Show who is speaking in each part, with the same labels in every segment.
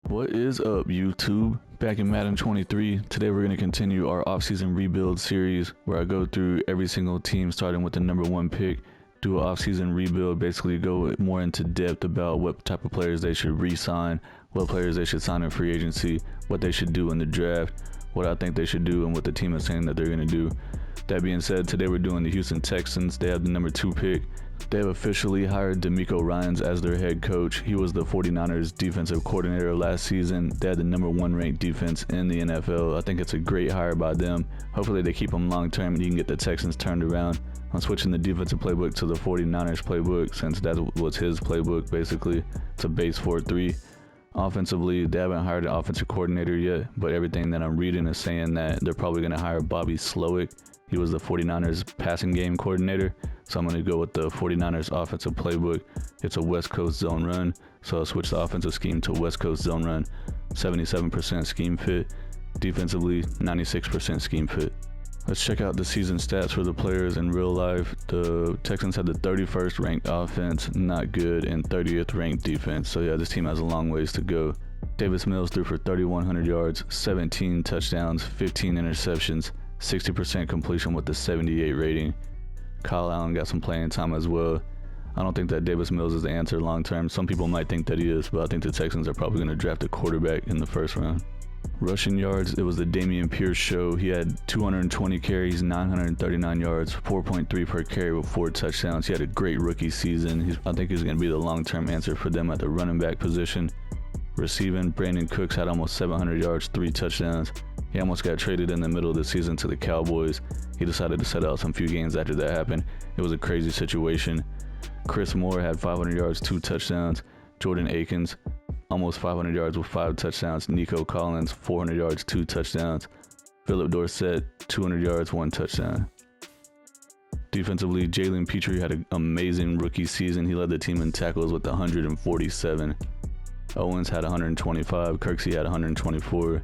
Speaker 1: What is up, YouTube? Back in Madden 23, today we're going to continue our offseason rebuild series where I go through every single team starting with the number 1 pick, do an offseason rebuild, basically go more into depth about what type of players they should re-sign, what players they should sign in free agency, what they should do in the draft, what I think they should do, and what the team is saying that they're going to do. That being said, today we're doing the Houston Texans. They have the number 2 pick. They have officially hired DeMeco Ryans as their head coach. He was the 49ers defensive coordinator last season. They had the number 1 ranked defense in the NFL. I think it's a great hire by them. Hopefully they keep him long term and he can get the Texans turned around. I'm switching the defensive playbook to the 49ers playbook since that was his playbook basically. It's a base 4-3. Offensively, they haven't hired an offensive coordinator yet, but everything that I'm reading is saying that they're probably going to hire Bobby Slowick. He was the 49ers passing game coordinator, so I'm going to go with the 49ers offensive playbook. It's a West Coast zone run, so I'll switch the offensive scheme to West Coast zone run. 77% scheme fit. Defensively, 96% scheme fit. Let's check out the season stats for the players in real life. The Texans had the 31st ranked offense, not good, and 30th ranked defense. So yeah, this team has a long ways to go. Davis Mills threw for 3,100 yards, 17 touchdowns, 15 interceptions, 60% completion with the 78 rating. Kyle Allen got some playing time as well. I don't think that Davis Mills is the answer long term. Some people might think that he is, but I think the Texans are probably going to draft a quarterback in the first round. Rushing yards, it was the Dameon Pierce show. He had 220 carries, 939 yards, 4.3 per carry with 4 touchdowns. He had a great rookie season. I think he's going to be the long-term answer for them at the running back position. Receiving, Brandon Cooks had almost 700 yards, 3 touchdowns. He almost got traded in the middle of the season to the Cowboys. He decided to set out some few games after that happened. It was a crazy situation. Chris Moore had 500 yards, 2 touchdowns. Jordan Akins, almost 500 yards with 5 touchdowns. Nico Collins, 400 yards, 2 touchdowns. Philip Dorsett, 200 yards, 1 touchdown. Defensively, Jalen Petrie had an amazing rookie season. He led the team in tackles with 147. Owens had 125. Kirksey had 124.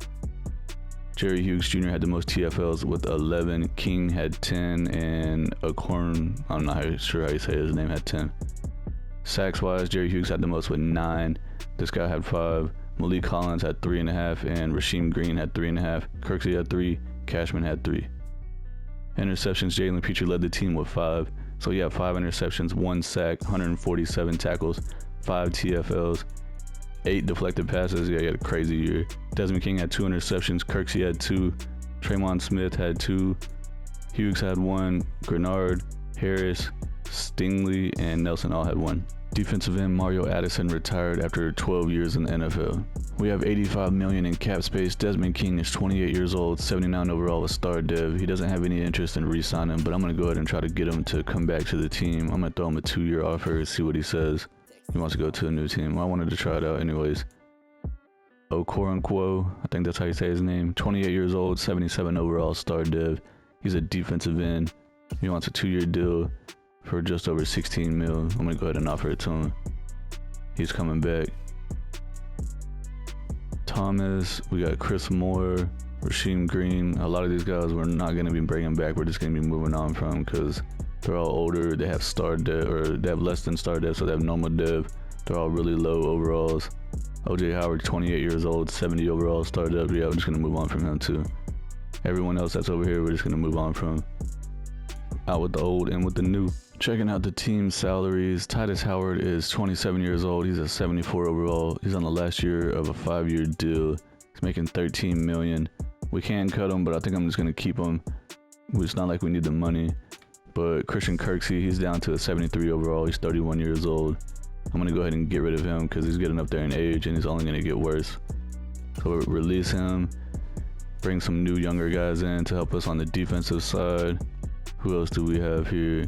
Speaker 1: Jerry Hughes Jr. had the most TFLs with 11. King had 10, and Acorn, I'm not sure how you say his name, had 10. Sacks-wise, Jerry Hughes had the most with 9. This guy had 5. Malik Collins had 3.5, and Rasheem Green had 3.5. Kirksey had 3. Cashman had 3. Interceptions, Jalen Petrie led the team with 5. So he had 5 interceptions, 1 sack, 147 tackles, 5 TFLs, 8 deflected passes. Yeah, he had a crazy year. Desmond King had 2 interceptions. Kirksey had 2. Traymon Smith had 2. Hughes had 1. Grenard, Harris, Stingley, and Nelson all had 1. Defensive end Mario Addison retired after 12 years in the NFL. We have $85 million in cap space. Desmond King is 28 years old, 79 overall, a star dev. He doesn't have any interest in re-signing, but I'm going to go ahead and try to get him to come back to the team. I'm going to throw him a 2-year offer and see what he says. He wants to go to a new team. I wanted to try it out anyways. Okoronkwo, I think that's how you say his name. 28 years old, 77 overall, star dev. He's a defensive end. He wants a 2-year deal for just over 16 mil. I'm going to go ahead and offer it to him. He's coming back. Thomas, we got Chris Moore, Rasheem Green. A lot of these guys we're not going to be bringing back. We're just going to be moving on from because they're all older. They have star dev, or they have less than star dev, so they have normal dev. They're all really low overalls. OJ Howard, 28 years old, 70 overall, star dev. Yeah, we're just going to move on from him too. Everyone else that's over here, we're just going to move on from. Out with the old, in with the new. Checking out the team salaries. Titus Howard is 27 years old. He's a 74 overall. He's on the last year of a 5-year deal. He's making $13 million. We can cut him, but I think I'm just going to keep him. It's not like we need the money. But Christian Kirksey, he's down to a 73 overall. He's 31 years old. I'm going to go ahead and get rid of him because he's getting up there in age and he's only going to get worse. So we'll release him. Bring some new younger guys in to help us on the defensive side. Who else do we have here?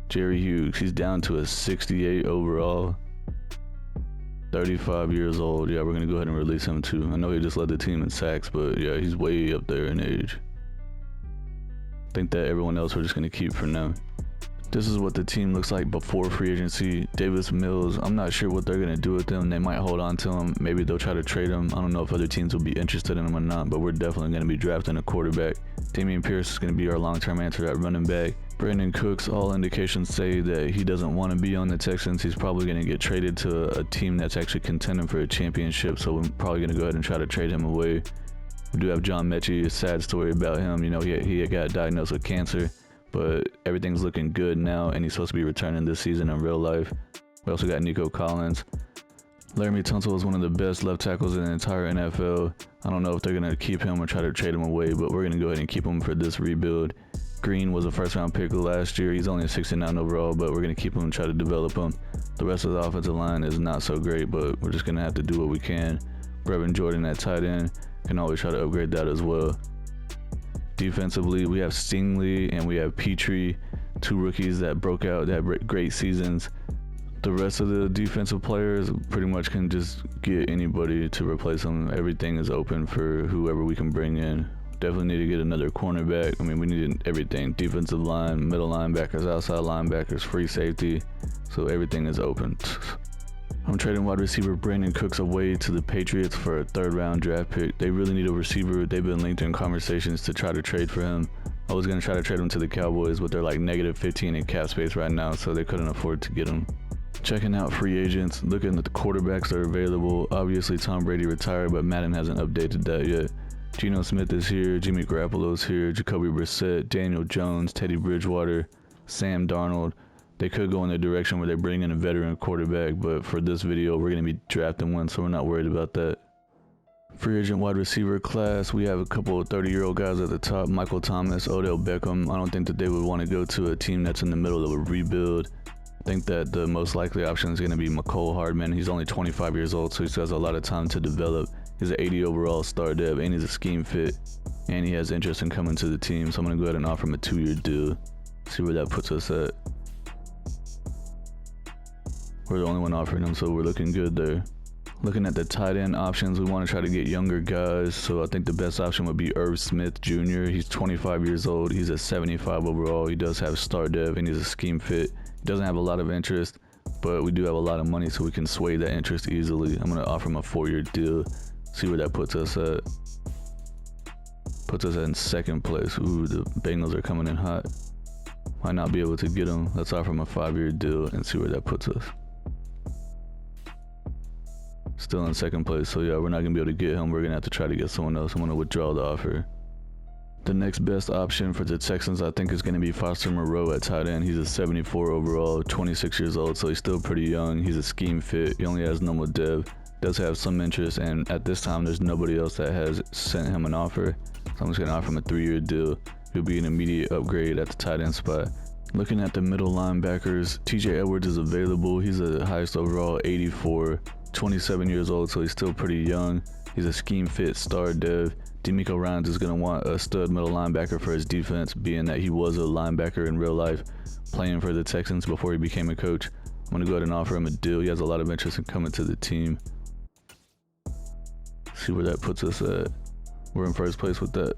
Speaker 1: Jerry Hughes, he's down to a 68 overall. 35 years old. Yeah, we're going to go ahead and release him too. I know he just led the team in sacks, but yeah, he's way up there in age. I think that everyone else we're just going to keep for now. This is what the team looks like before free agency. Davis Mills, I'm not sure what they're going to do with him. They might hold on to him. Maybe they'll try to trade him. I don't know if other teams will be interested in him or not, but we're definitely going to be drafting a quarterback. Dameon Pierce is going to be our long-term answer at running back. Brandon Cooks, all indications say that he doesn't want to be on the Texans. He's probably going to get traded to a team that's actually contending for a championship, so we're probably going to go ahead and try to trade him away. We do have John Mechie, a sad story about him. You know, he got diagnosed with cancer, but everything's looking good now, and he's supposed to be returning this season in real life. We also got Nico Collins. Laramie Tunsil is one of the best left tackles in the entire NFL. I don't know if they're going to keep him or try to trade him away, but we're going to go ahead and keep him for this rebuild. Green was a first-round pick last year. He's only a 69 overall, but we're going to keep him and try to develop him. The rest of the offensive line is not so great, but we're just going to have to do what we can. Brevin Jordan at tight end, can always try to upgrade that as well. Defensively, we have Stingley and we have Petrie, two rookies that broke out, that had great seasons. The rest of the defensive players pretty much can just get anybody to replace them. Everything is open for whoever we can bring in. Definitely need to get another cornerback. I mean, we need everything. Defensive line, middle linebackers, outside linebackers, free safety. So everything is open. I'm trading wide receiver Brandon Cooks away to the Patriots for a third-round draft pick. They really need a receiver. They've been linked in conversations to try to trade for him. I was going to try to trade him to the Cowboys, but they're like -15 in cap space right now, so they couldn't afford to get him. Checking out free agents, looking at the quarterbacks that are available. Obviously, Tom Brady retired, but Madden hasn't updated that yet. Geno Smith is here, Jimmy Garoppolo's here, Jacoby Brissett, Daniel Jones, Teddy Bridgewater, Sam Darnold. They could go in the direction where they bring in a veteran quarterback, but for this video, we're going to be drafting one, so we're not worried about that. Free agent wide receiver class, we have a couple of 30-year-old guys at the top, Michael Thomas, Odell Beckham. I don't think that they would want to go to a team that's in the middle of a rebuild. I think that the most likely option is going to be McCole Hardman. He's only 25 years old, so he still has a lot of time to develop. He's an 80 overall star dev, and he's a scheme fit, and he has interest in coming to the team, so I'm going to go ahead and offer him a 2-year deal. See where that puts us at. We're the only one offering him, so we're looking good there. Looking at the tight end options, we want to try to get younger guys, so I think the best option would be Irv Smith Jr. He's 25 years old. He's a 75 overall. He does have star dev, and he's a scheme fit. He doesn't have a lot of interest, but we do have a lot of money, so we can sway that interest easily. I'm going to offer him a 4-year deal. See where that puts us at. Puts us in second place. Ooh, the Bengals are coming in hot. Might not be able to get him. Let's offer him a 5-year deal and see where that puts us. Still in second place, so yeah, we're not going to be able to get him. We're going to have to try to get someone else. I'm going to withdraw the offer. The next best option for the Texans, I think, is going to be Foster Moreau at tight end. He's a 74 overall, 26 years old, so he's still pretty young. He's a scheme fit. He only has normal dev. Does have some interest, and at this time, there's nobody else that has sent him an offer. So I'm just going to offer him a 3-year deal. He'll be an immediate upgrade at the tight end spot. Looking at the middle linebackers, TJ Edwards is available. He's the highest overall, 84, 27 years old, so he's still pretty young. He's a scheme fit star dev. D'Amico Ryans is going to want a stud middle linebacker for his defense, being that he was a linebacker in real life, playing for the Texans before he became a coach. I'm going to go ahead and offer him a deal. He has a lot of interest in coming to the team. See where that puts us at. We're in first place with that.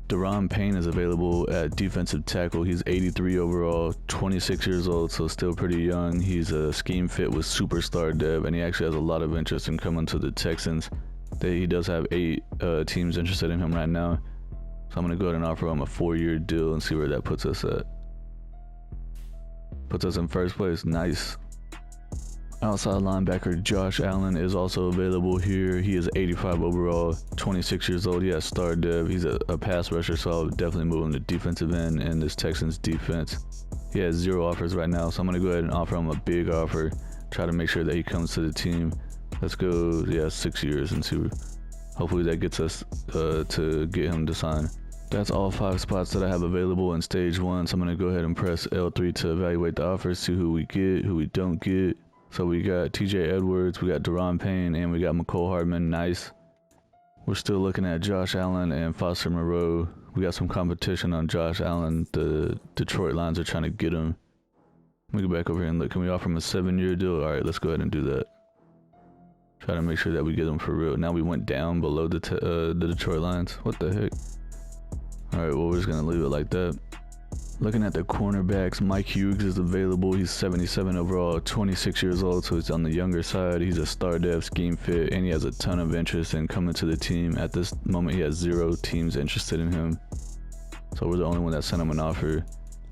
Speaker 1: Deron Payne is available at defensive tackle. He's 83 overall, 26 years old, so still pretty young. He's a scheme fit with superstar dev, and he actually has a lot of interest in coming to the Texans. He does have 8 teams interested in him right now, so I'm going to go ahead and offer him a 4-year deal and see where that puts us at. Puts us in first place. Nice. Outside linebacker Josh Allen is also available here. He is 85 overall, 26 years old. He has star dev. He's a pass rusher, so I'll definitely move him to defensive end in this Texans defense. He has 0 offers right now, so I'm going to go ahead and offer him a big offer. Try to make sure that he comes to the team. Let's go, 6 years and see. Hopefully that gets us to get him to sign. That's all 5 spots that I have available in stage 1, so I'm going to go ahead and press L3 to evaluate the offers, see who we get, who we don't get. So we got TJ Edwards, we got Deron Payne, and we got McCole Hardman. Nice. We're still looking at Josh Allen and Foster Moreau. We got some competition on Josh Allen. The Detroit Lions are trying to get him. Let me go back over here and look. Can we offer him a 7-year deal? All right, let's go ahead and do that. Try to make sure that we get him for real. Now we went down below the Detroit Lions. What the heck? All right, well, we're just going to leave it like that. Looking at the cornerbacks, Mike Hughes is available. He's 77 overall, 26 years old, so he's on the younger side. He's a star dev, scheme fit, and he has a ton of interest in coming to the team. At this moment, he has 0 teams interested in him, so we're the only one that sent him an offer.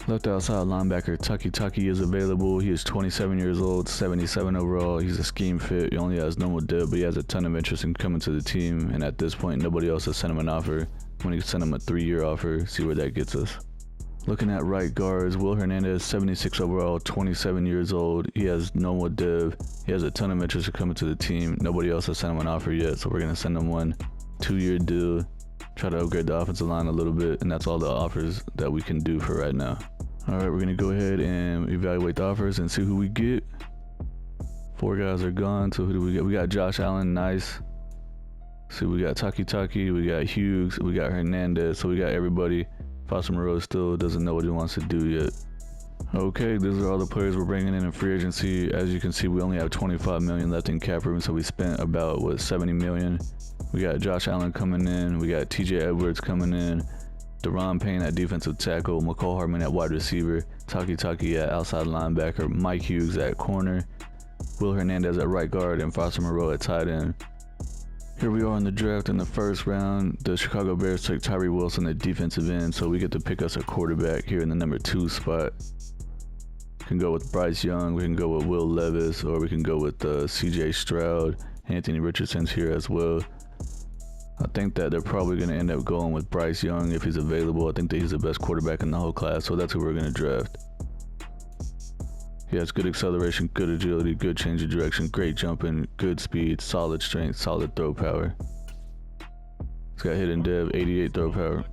Speaker 1: Left outside linebacker Tucky is available. He is 27 years old, 77 overall. He's a scheme fit. He only has normal dip, but he has a ton of interest in coming to the team. And at this point, nobody else has sent him an offer. When he sent him a 3-year offer, see where that gets us. Looking at right guards, Will Hernandez, 76 overall, 27 years old. He has normal div. He has a ton of interest in coming to the team. Nobody else has sent him an offer yet, so we're going to send him one 2-year deal. Try to upgrade the offensive line a little bit, and that's all the offers that we can do for right now. All right, we're going to go ahead and evaluate the offers and see who we get. 4 guys are gone, so who do we get? We got Josh Allen, nice. See, we got Taki, we got Hughes, we got Hernandez, so we got everybody. Foster Moreau still doesn't know what he wants to do yet. Okay, these are all the players we're bringing in free agency. As you can see, we only have 25 million left in cap room, so we spent about, 70 million. We got Josh Allen coming in, we got TJ Edwards coming in, Deron Payne at defensive tackle, McCall Hardman at wide receiver, Taki at outside linebacker, Mike Hughes at corner, Will Hernandez at right guard, and Foster Moreau at tight end. Here we are in the draft in the first round. The Chicago Bears took Tyree Wilson at defensive end, so we get to pick us a quarterback here in the number 2 spot. We can go with Bryce Young, we can go with Will Levis, or we can go with CJ Stroud. Anthony Richardson's here as well. I think that they're probably going to end up going with Bryce Young if he's available. I think that he's the best quarterback in the whole class, so that's who we're going to draft. He has good acceleration, good agility, good change of direction, great jumping, good speed, solid strength, solid throw power. He's got hidden dev, 88 throw power.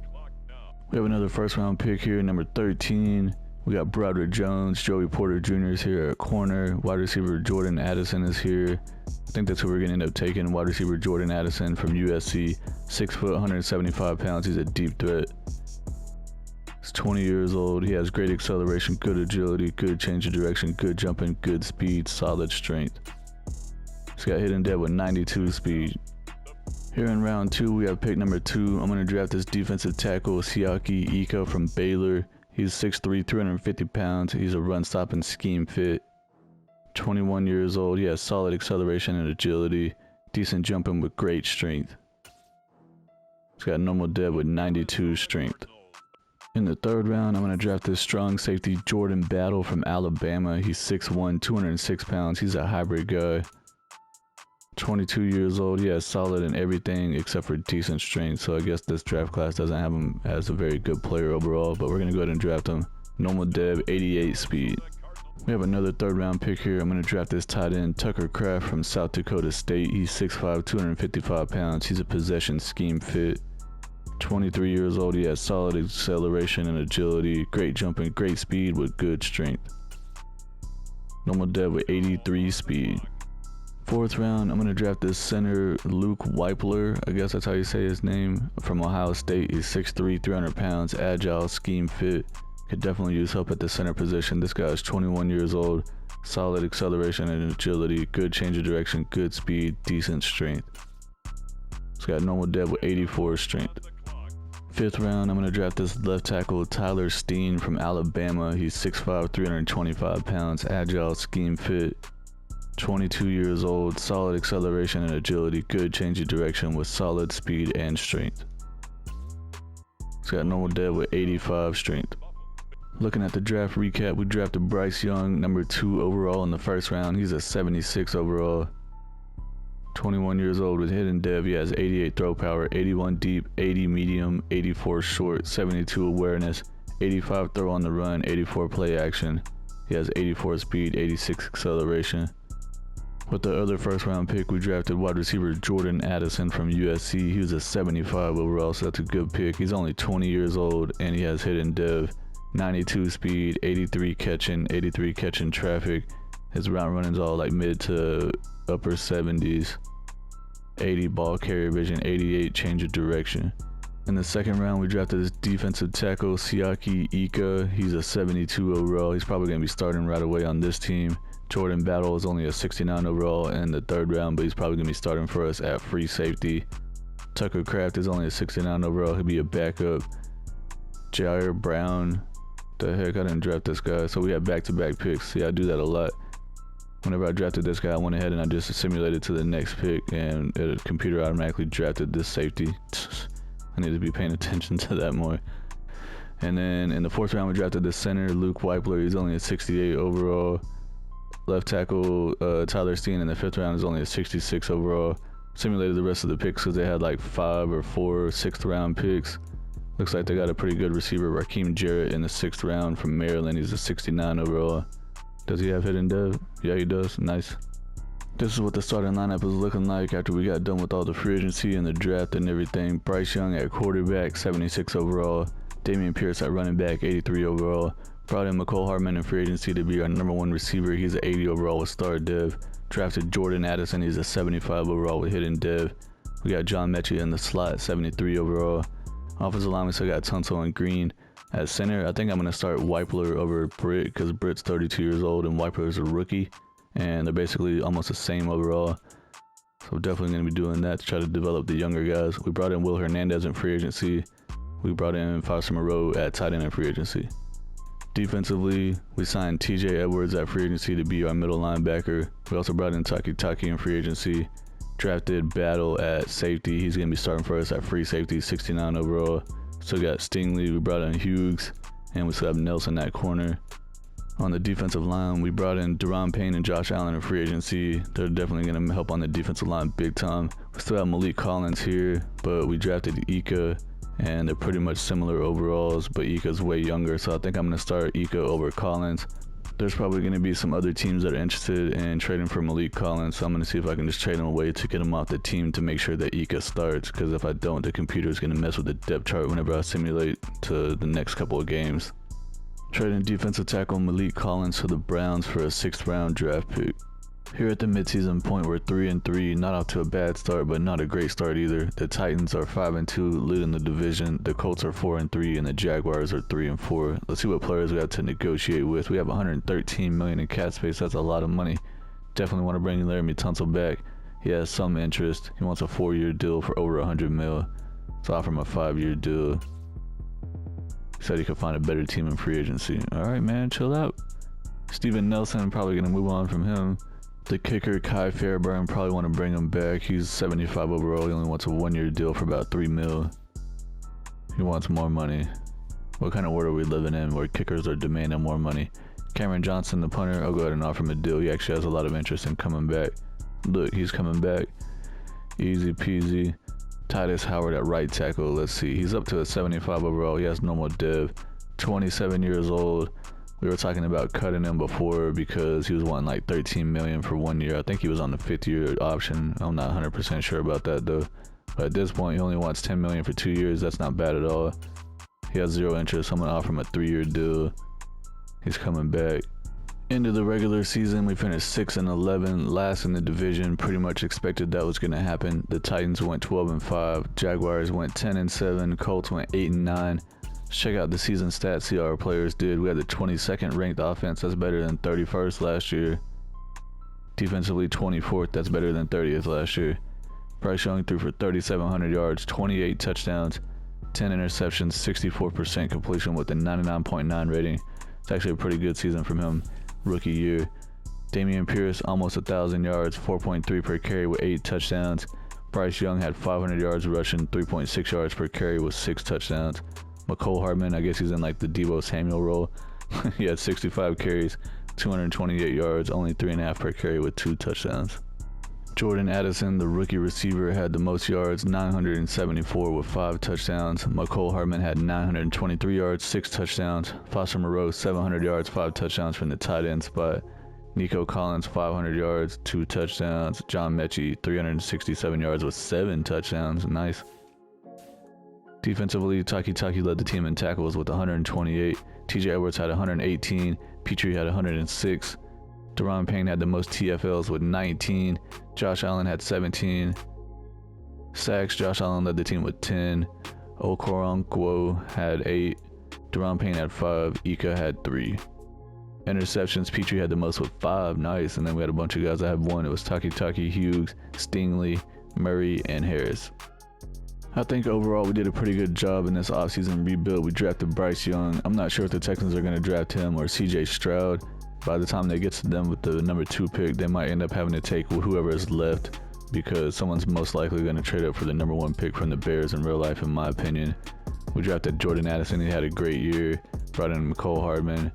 Speaker 1: We have another first round pick here, number 13. We got Broderick Jones, Joey Porter Jr. is here at corner. Wide receiver Jordan Addison is here. I think that's who we're going to end up taking. Wide receiver Jordan Addison from USC, 6 foot, 175 pounds. He's a deep threat. He's 20 years old. He has great acceleration, good agility, good change of direction, good jumping, good speed, solid strength. He's got hidden dev with 92 speed. Here in round 2, we have pick number 2. I'm going to draft this defensive tackle, Siaki Ika from Baylor. He's 6'3", 350 pounds. He's a run-stopping scheme fit. 21 years old. He has solid acceleration and agility, decent jumping with great strength. He's got normal dev with 92 strength. In the third round, I'm going to draft this strong safety, Jordan Battle from Alabama. He's 6'1", 206 pounds. He's a hybrid guy. 22 years old. He has solid in everything except for decent strength. So I guess this draft class doesn't have him as a very good player overall, but we're going to go ahead and draft him. Normal dev, 88 speed. We have another third round pick here. I'm going to draft this tight end, Tucker Kraft from South Dakota State. He's 6'5", 255 pounds. He's a possession scheme fit. 23 years old. He has solid acceleration and agility, great jumping, great speed with good strength. Normal dev with 83 speed. Fourth round, I'm going to draft this center, Luke Weipler. I guess that's how you say his name. From Ohio State. He's 6'3", 300 pounds, agile, scheme fit. Could definitely use help at the center position. This guy is 21 years old. Solid acceleration and agility, good change of direction, good speed, decent strength. He's got normal dev with 84 strength. Fifth round, I'm going to draft this left tackle, Tyler Steen from Alabama. He's 6'5", 325 pounds, agile, scheme fit. 22 years old, solid acceleration and agility, good change of direction with solid speed and strength. He's got normal dev with 85 strength. Looking at the draft recap, we drafted Bryce Young, number 2 overall in the first round. He's a 76 overall. 21 years old with hidden dev. He has 88 throw power, 81 deep, 80 medium, 84 short, 72 awareness, 85 throw on the run, 84 play action. He has 84 speed, 86 acceleration. With the other first round pick, we drafted wide receiver Jordan Addison from USC. He was a 75 overall, so that's a good pick. He's only 20 years old and he has hidden dev, 92 speed, 83 catching traffic. His route running's all like mid to upper 70s, 80 ball carrier vision, 88 change of direction. In the second round, we drafted this defensive tackle, Siaki Ika. He's a 72 overall. He's probably going to be starting right away on this team. Jordan Battle is only a 69 overall in the third round, but he's probably going to be starting for us at free safety. Tucker Kraft is only a 69 overall. He'll be a backup. Jair Brown. The heck, I didn't draft this guy. So we have back-to-back picks. See, I do that a lot. Whenever I drafted this guy, I went ahead and I just assimilated to the next pick, and the computer automatically drafted this safety. I need to be paying attention to that more. And then in the 4th round, we drafted the center, Luke Weipler. He's only a 68 overall. Left tackle, Tyler Steen in the 5th round is only a 66 overall. Simulated the rest of the picks because they had like 5 or 4 6th round picks. Looks like they got a pretty good receiver, Raheem Jarrett, in the 6th round from Maryland. He's a 69 overall. Does he have hidden dev? Yeah, he does. Nice. This is what the starting lineup is looking like after we got done with all the free agency and the draft and everything. Bryce Young at quarterback, 76 overall. Damian Pierce at running back, 83 overall. Brought in McCole Hardman in free agency to be our number 1 receiver. He's an 80 overall with star dev. Drafted Jordan Addison. He's a 75 overall with hidden dev. We got John Mechie in the slot, 73 overall. Offensive line, we still got Tunsil and Green. At center, I think I'm going to start Weipler over Britt because Britt's 32 years old and Weipler is a rookie. And they're basically almost the same overall. So definitely going to be doing that to try to develop the younger guys. We brought in Will Hernandez in free agency. We brought in Foster Moreau at tight end in free agency. Defensively, we signed TJ Edwards at free agency to be our middle linebacker. We also brought in Taki in free agency. Drafted Battle at safety. He's going to be starting for us at free safety, 69 overall. Still got Stingley. We brought in Hughes. And we still have Nelson at corner. On the defensive line, we brought in Deron Payne and Josh Allen in free agency. They're definitely going to help on the defensive line big time. We still have Malik Collins here, but we drafted Ika, and they're pretty much similar overalls, but Ika's way younger, so I think I'm going to start Ika over Collins. There's probably going to be some other teams that are interested in trading for Malik Collins, so I'm going to see if I can just trade him away to get him off the team to make sure that Ika starts, because if I don't, the computer is going to mess with the depth chart whenever I simulate to the next couple of games. Trading defensive tackle Malik Collins to the Browns for a 6th round draft pick. Here at the midseason point, we're 3-3, not off to a bad start, but not a great start either. The Titans are 5-2, leading the division. The Colts are 4-3, and the Jaguars are 3-4. Let's see what players we have to negotiate with. We have $113 million in cap space. That's a lot of money. Definitely want to bring Laramie Tunsil back. He has some interest. He wants a 4-year deal for over $100 million. So offer him a 5-year deal. Said he could find a better team in free agency. Alright, man, chill out. Steven Nelson, probably going to move on from him. The kicker, Kai Fairburn, probably want to bring him back. He's 75 overall. He only wants a 1-year deal for about $3 million. He wants more money. What kind of world are we living in where kickers are demanding more money? Cameron Johnson, the punter, I'll go ahead and offer him a deal. He actually has a lot of interest in coming back. Look, he's coming back. Easy peasy. Titus Howard at right tackle. Let's see. He's up to a 75 overall. He has normal dev. 27 years old. We were talking about cutting him before because he was wanting like $13 million for 1 year. I think he was on the 5th-year option. I'm not 100% sure about that though. But at this point, he only wants $10 million for 2 years. That's not bad at all. He has zero interest. I'm gonna offer him a 3-year deal. He's coming back. End of the regular season, we finished 6-11, last in the division. Pretty much expected that was going to happen. The Titans went 12-5, Jaguars went 10-7, Colts went 8-9. Let's check out the season stats, see how our players did. We had the 22nd ranked offense, that's better than 31st last year. Defensively 24th, that's better than 30th last year. Bryce Young threw for 3,700 yards, 28 touchdowns, 10 interceptions, 64% completion with a 99.9 rating. It's actually a pretty good season from him. Rookie year. Damian Pierce almost 1,000 yards, 4.3 per carry with 8 touchdowns. Bryce Young had 500 yards rushing, 3.6 yards per carry with 6 touchdowns. McCole Hardman, I guess he's in like the Deebo Samuel role. He had 65 carries, 228 yards, only 3.5 per carry with 2 touchdowns. Jordan Addison, the rookie receiver, had the most yards, 974 with 5 touchdowns. McCole Hardman had 923 yards, 6 touchdowns. Foster Moreau, 700 yards, 5 touchdowns from the tight end spot. Nico Collins, 500 yards, 2 touchdowns. John Mechie, 367 yards with 7 touchdowns. Nice. Defensively, Taki led the team in tackles with 128. TJ Edwards had 118. Petrie had 106. Deron Payne had the most TFLs with 19. Josh Allen had 17 sacks. Josh Allen led the team with 10. Okoronkwo had 8. Deron Payne had 5. Ika had 3. Interceptions, Petrie had the most with 5. Nice. And then we had a bunch of guys that had 1. It was Taki, Hughes, Stingley, Murray, and Harris. I think overall we did a pretty good job in this offseason rebuild. We drafted Bryce Young. I'm not sure if the Texans are going to draft him or CJ Stroud. By the time they get to them with the number 2 pick, they might end up having to take whoever is left because someone's most likely going to trade up for the number 1 pick from the Bears in real life, in my opinion. We drafted Jordan Addison. He had a great year. Brought in McCole Hardman.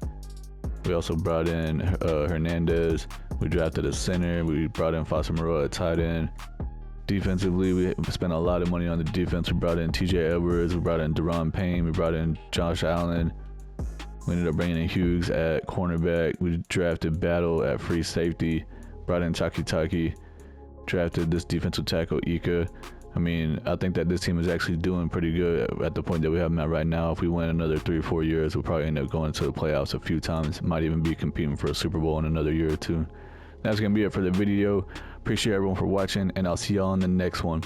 Speaker 1: We also brought in Hernandez. We drafted a center. We brought in Foster Moreau at tight end. Defensively, we spent a lot of money on the defense. We brought in TJ Edwards. We brought in Deron Payne. We brought in Josh Allen. We ended up bringing in Hughes at cornerback. We drafted Battle at free safety. Brought in Taki. Drafted this defensive tackle, Ika. I mean, I think that this team is actually doing pretty good at the point that we have them at right now. If we win another 3 or 4 years, we'll probably end up going to the playoffs a few times. Might even be competing for a Super Bowl in another year or two. That's going to be it for the video. Appreciate everyone for watching, and I'll see y'all in the next one.